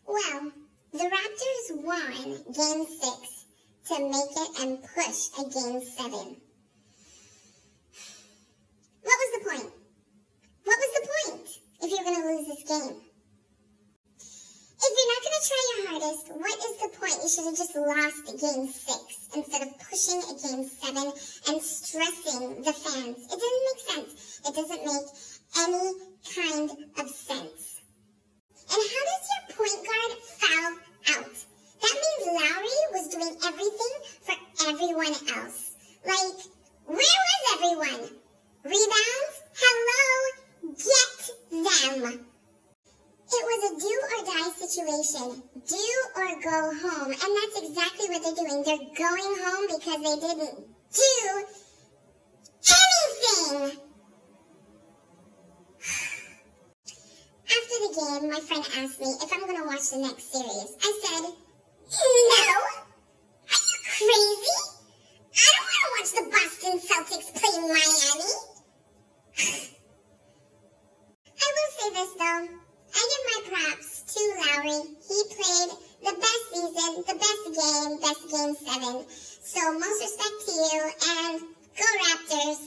Well, the Raptors won Game 6 to make it and push a Game 7. What was the point? What was the point if you're going to lose this game? If you're not going to try your hardest, what is the point? You should have just lost Game 6 instead of pushing a Game 7 and stressing the fans. It doesn't make sense. It doesn't make any kind of sense. And how does your point guard foul out? That means Lowry was doing everything for everyone else. Like, where was everyone? Rebounds? Hello? Get them. It was a do-or-die situation. Do or go home. And that's exactly what they're doing. They're going home because they didn't do anything. After the game, my friend asked me if I'm going to watch the next series. I said, no. Are you crazy? I don't want to watch the Boston Celtics play Miami. I will say this, though. I give my props to Lowry. He played the best season, the best game 7. So most respect to you, and go Raptors.